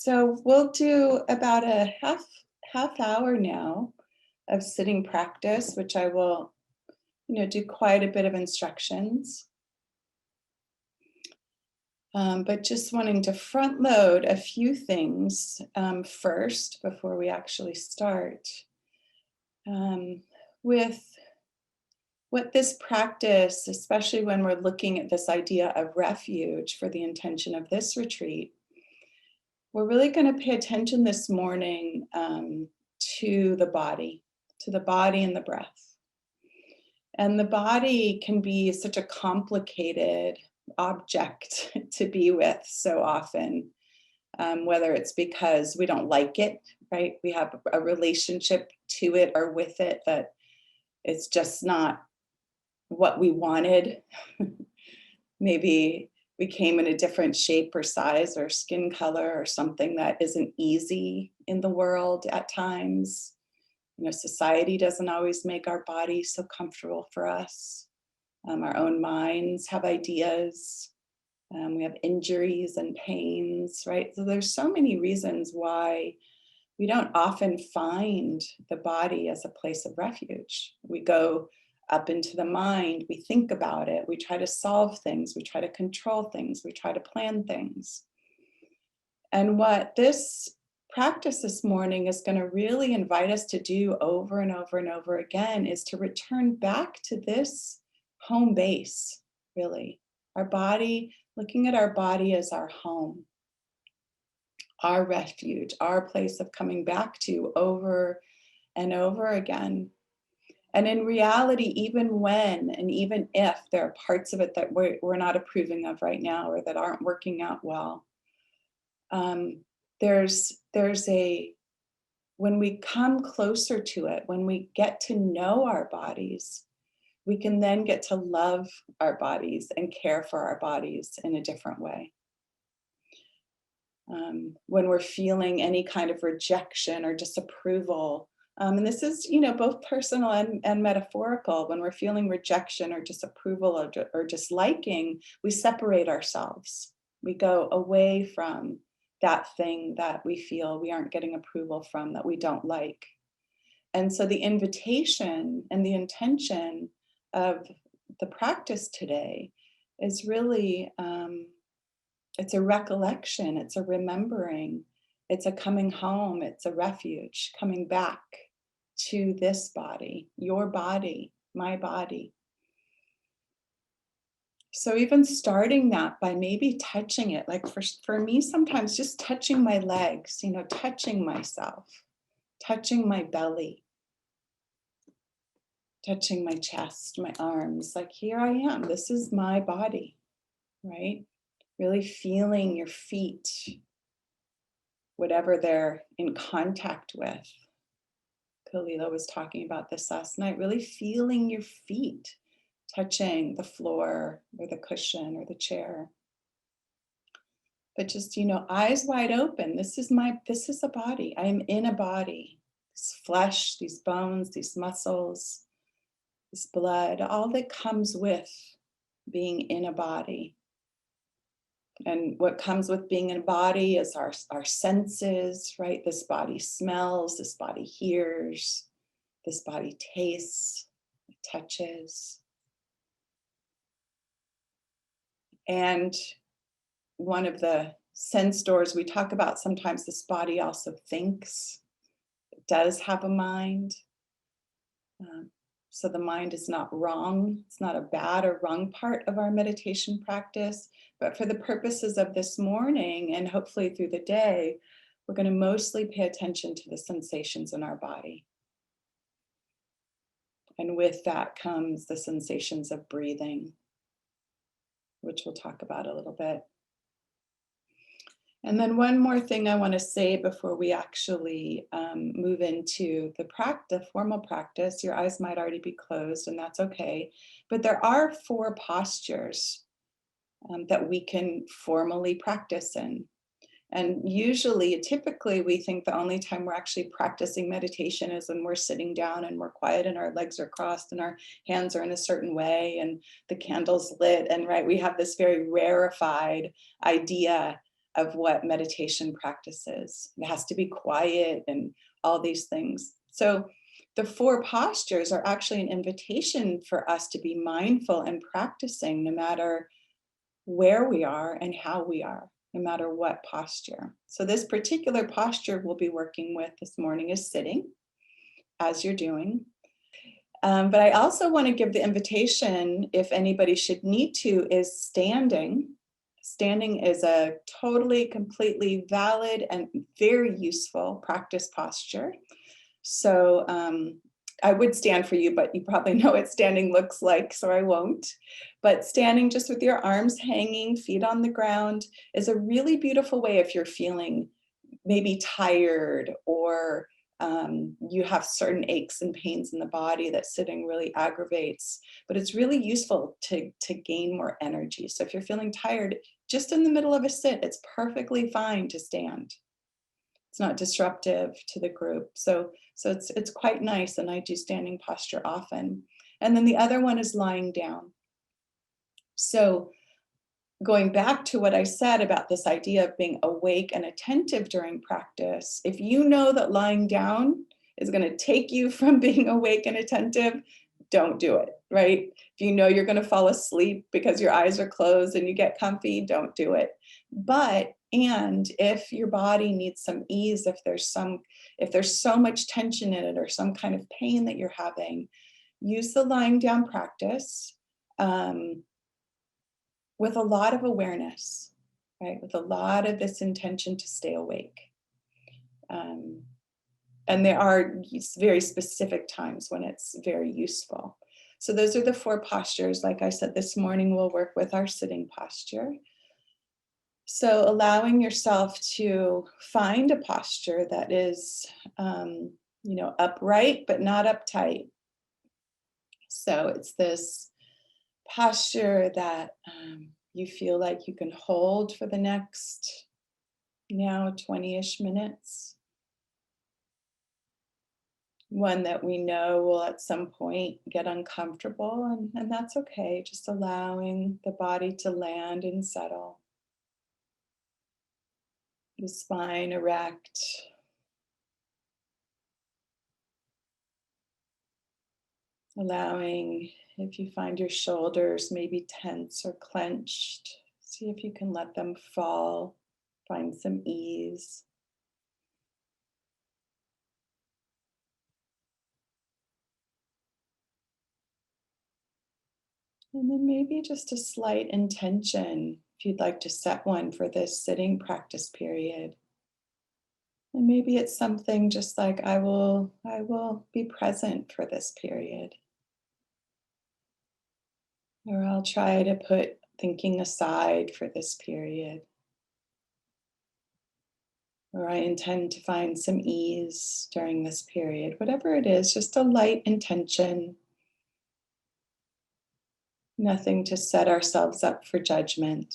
So we'll do about a half hour now of sitting practice, which I will, do quite a bit of instructions. But just wanting to front load a few things first before we actually start with what this practice, especially when we're looking at this idea of refuge for the intention of this retreat. We're really going to pay attention this morning to the body and the breath. And the body can be such a complicated object to be with so often, whether it's because we don't like it, right? We have a relationship to it or with it that it's just not what we wanted. Maybe we came in a different shape or size or skin color or something that isn't easy in the world at times. Society doesn't always make our bodies so comfortable for us. Our own minds have ideas. We have injuries and pains, right? So there's so many reasons why we don't often find the body as a place of refuge. We go up into the mind, we think about it, we try to solve things, we try to control things, we try to plan things. And what this practice this morning is going to really invite us to do over and over and over again is to return back to this home base, really. Our body, looking at our body as our home, our refuge, our place of coming back to over and over again. And in reality, even when and even if there are parts of it that we're not approving of right now or that aren't working out well, there's a, when we come closer to it, when we get to know our bodies, we can then get to love our bodies and care for our bodies in a different way. When we're feeling any kind of rejection or disapproval, and this is, both personal and metaphorical. When we're feeling rejection or disapproval or disliking, we separate ourselves. We go away from that thing that we feel we aren't getting approval from, that we don't like. And so the invitation and the intention of the practice today is really, it's a recollection, it's a remembering, it's a coming home, it's a refuge, coming back to this body, your body, my body. So even starting that by maybe touching it, like for me, sometimes just touching my legs, touching myself, touching my belly, touching my chest, my arms, like here I am, this is my body, right? Really feeling your feet, whatever they're in contact with. Kalila was talking about this last night, really feeling your feet touching the floor or the cushion or the chair. But just, eyes wide open. This is a body. I am in a body. This flesh, these bones, these muscles, this blood, all that comes with being in a body. And what comes with being in a body is our senses, right? This body smells, this body hears, this body tastes, touches. And one of the sense doors we talk about, sometimes this body also thinks, it does have a mind. So the mind is not wrong. It's not a bad or wrong part of our meditation practice. But for the purposes of this morning and hopefully through the day, we're going to mostly pay attention to the sensations in our body. And with that comes the sensations of breathing, which we'll talk about a little bit. And then one more thing I want to say before we actually move into the formal practice. Your eyes might already be closed, and that's okay. But there are 4 postures that we can formally practice in. And typically, we think the only time we're actually practicing meditation is when we're sitting down and we're quiet and our legs are crossed and our hands are in a certain way and the candle's lit. And right, we have this very rarefied idea of what meditation practice is. It has to be quiet and all these things. So the 4 postures are actually an invitation for us to be mindful and practicing no matter where we are and how we are, no matter what posture. So this particular posture we'll be working with this morning is sitting, as you're doing. But I also want to give the invitation, if anybody should need to, is standing. Standing is a totally, completely valid and very useful practice posture. So I would stand for you, but you probably know what standing looks like, so I won't. But standing just with your arms hanging, feet on the ground, is a really beautiful way if you're feeling maybe tired or you have certain aches and pains in the body that sitting really aggravates. But it's really useful to gain more energy. So if you're feeling tired, just in the middle of a sit, it's perfectly fine to stand. It's not disruptive to the group. So it's quite nice, and I do standing posture often. And then the other one is lying down. So going back to what I said about this idea of being awake and attentive during practice, if you know that lying down is going to take you from being awake and attentive, don't do it, right? If you know you're going to fall asleep because your eyes are closed and you get comfy, don't do it. And if your body needs some ease, if there's so much tension in it or some kind of pain that you're having, use the lying down practice. With a lot of awareness, right? With a lot of this intention to stay awake. And there are very specific times when it's very useful. So those are the 4 postures. Like I said, this morning we'll work with our sitting posture. So allowing yourself to find a posture that is, upright, but not uptight. So it's this posture that you feel like you can hold for the next 20-ish minutes. One that we know will at some point get uncomfortable, and that's okay. Just allowing the body to land and settle. The spine erect. Allowing, if you find your shoulders maybe tense or clenched, see if you can let them fall, find some ease. And then maybe just a slight intention, if you'd like to set one for this sitting practice period. And maybe it's something just like, I will be present for this period. Or I'll try to put thinking aside for this period. Or I intend to find some ease during this period. Whatever it is, just a light intention. Nothing to set ourselves up for judgment.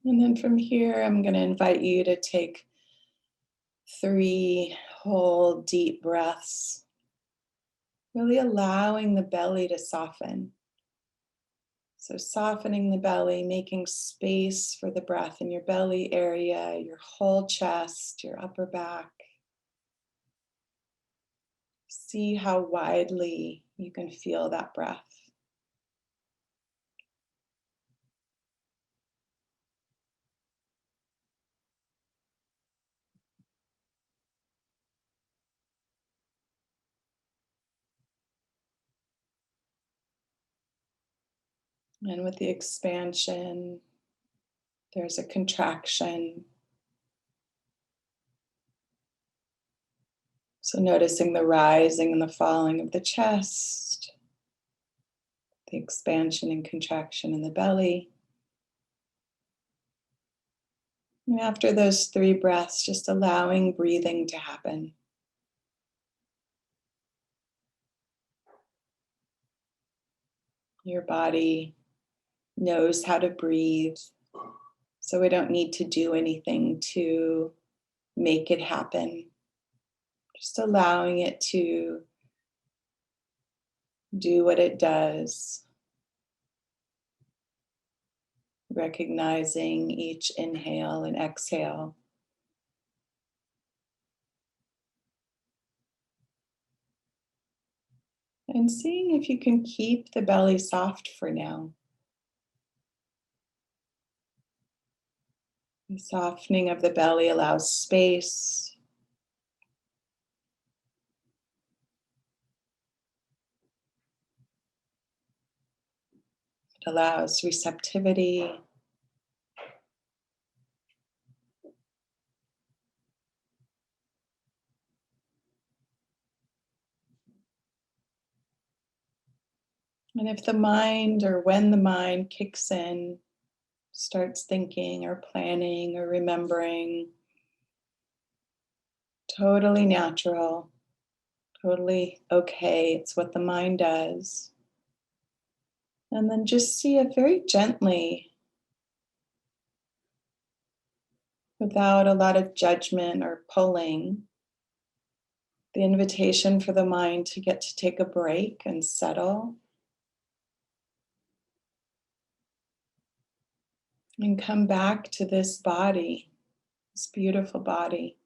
And then from here, I'm going to invite you to take 3 whole deep breaths, really allowing the belly to soften. So softening the belly, making space for the breath in your belly area, your whole chest, your upper back. See how widely you can feel that breath. And with the expansion, there's a contraction. So noticing the rising and the falling of the chest, the expansion and contraction in the belly. And after those 3 breaths, just allowing breathing to happen. Your body knows how to breathe, so we don't need to do anything to make it happen. Just allowing it to do what it does, recognizing each inhale and exhale. And seeing if you can keep the belly soft for now. The softening of the belly allows space. It allows receptivity. And if the mind, or when the mind kicks in, starts thinking or planning or remembering, totally natural, totally okay. It's what the mind does. And then just see it very gently, without a lot of judgment or pulling, the invitation for the mind to get to take a break and settle. And come back to this body, this beautiful body,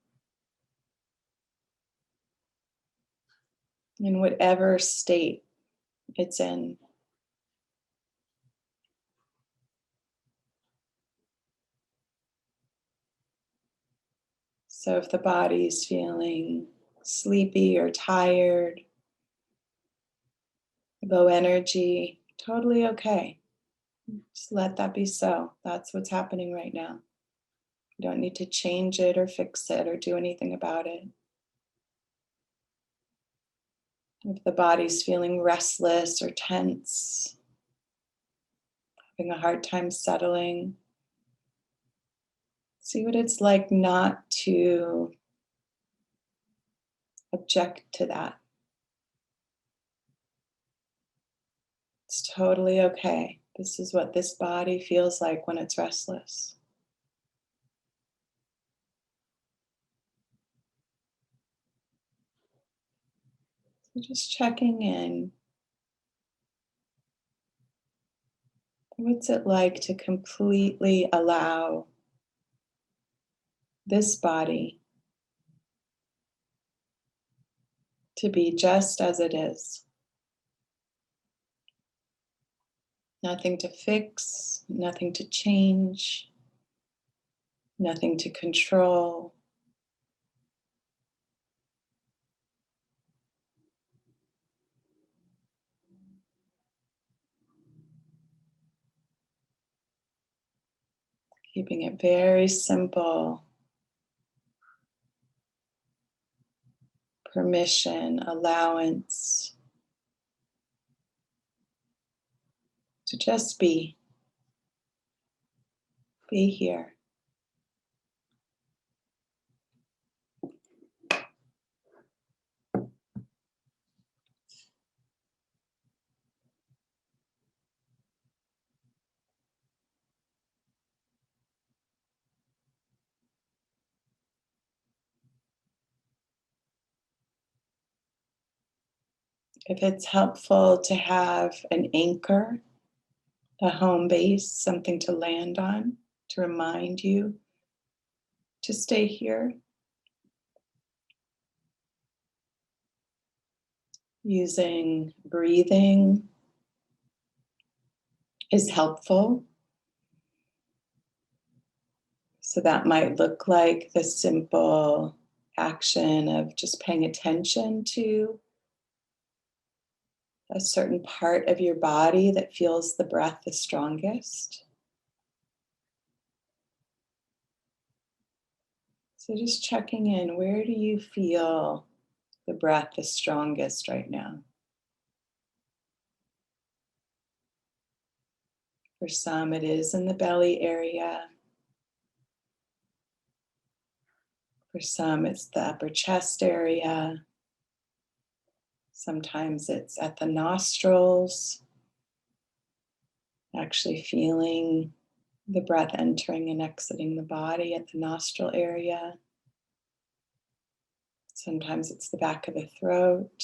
in whatever state it's in. So if the body's feeling sleepy or tired, low energy, totally okay. Just let that be so. That's what's happening right now. You don't need to change it or fix it or do anything about it. If the body's feeling restless or tense, having a hard time settling, see what it's like not to object to that. It's totally okay. This is what this body feels like when it's restless. So just checking in. What's it like to completely allow this body to be just as it is? Nothing to fix, nothing to change, nothing to control. Keeping it very simple. Permission, allowance to just be here. If it's helpful to have an anchor, a home base, something to land on, to remind you to stay here, using breathing is helpful. So that might look like the simple action of just paying attention to a certain part of your body that feels the breath the strongest. So just checking in, where do you feel the breath the strongest right now? For some, it is in the belly area. For some, it's the upper chest area. Sometimes it's at the nostrils, actually feeling the breath entering and exiting the body at the nostril area. Sometimes it's the back of the throat.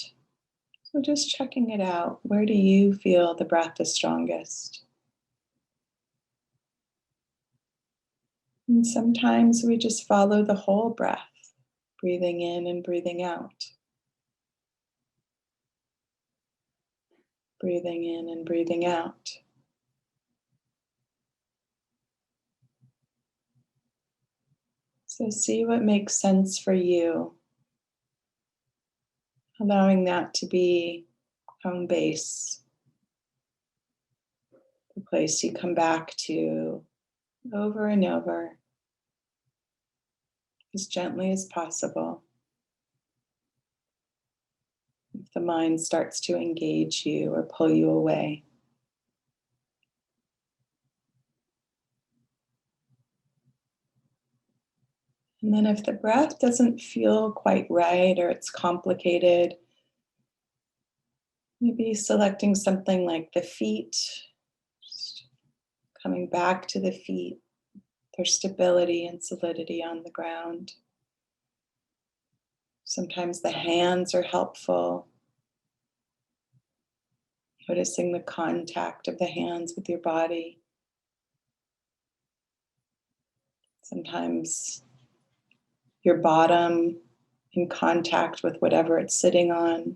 So just checking it out. Where do you feel the breath is strongest? And sometimes we just follow the whole breath, breathing in and breathing out, breathing in and breathing out. So see what makes sense for you, allowing that to be home base, the place you come back to over and over as gently as possible. If the mind starts to engage you or pull you away. And then if the breath doesn't feel quite right or it's complicated, maybe selecting something like the feet, just coming back to the feet, their stability and solidity on the ground. Sometimes the hands are helpful. Noticing the contact of the hands with your body. Sometimes your bottom in contact with whatever it's sitting on.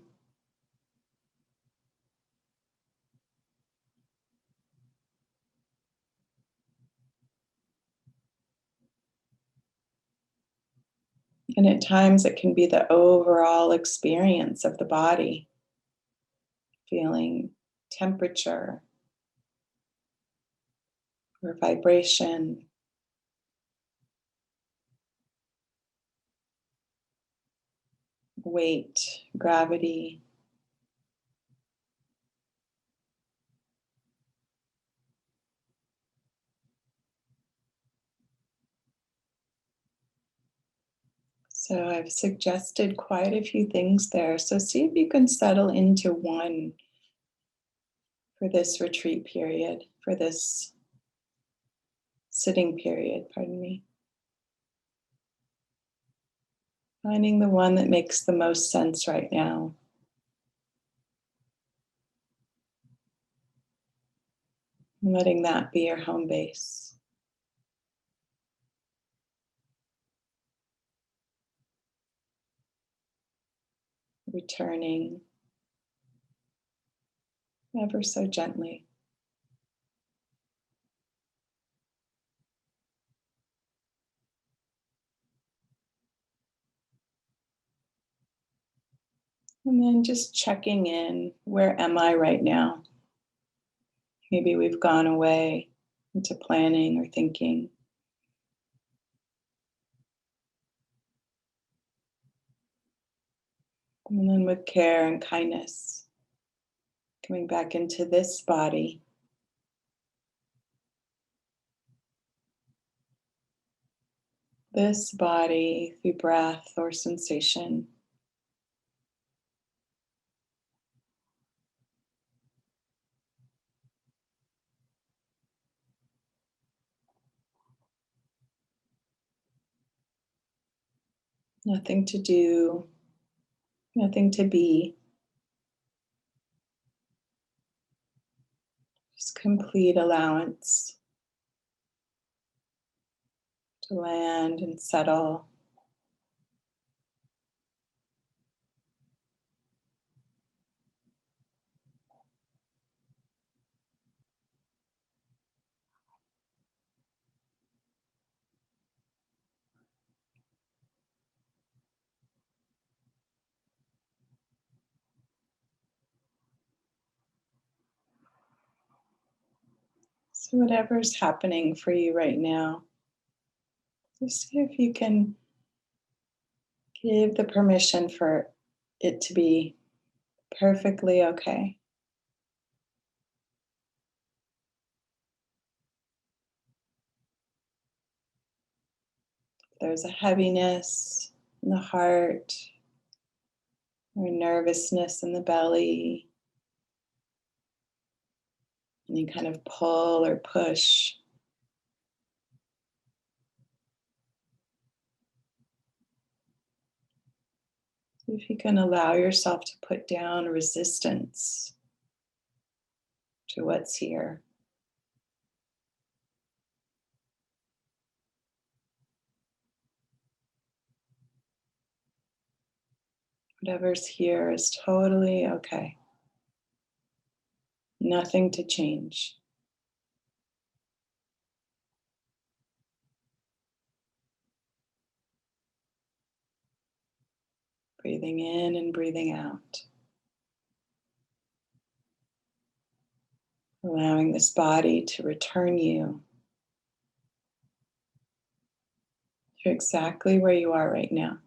And at times it can be the overall experience of the body, feeling temperature or vibration, weight, gravity. So I've suggested quite a few things there. So see if you can settle into one for this retreat period, for this sitting period, pardon me. Finding the one that makes the most sense right now. And letting that be your home base. Returning ever so gently. And then just checking in, where am I right now? Maybe we've gone away into planning or thinking. And then with care and kindness, coming back into this body. This body through breath or sensation. Nothing to do, nothing to be. Just complete allowance to land and settle. So whatever's happening for you right now, just see if you can give the permission for it to be perfectly okay. If there's a heaviness in the heart or nervousness in the belly, any kind of pull or push, See if you can allow yourself to put down resistance to what's here. Whatever's here is totally okay. Nothing to change. Breathing in and breathing out. Allowing this body to return you to exactly where you are right now.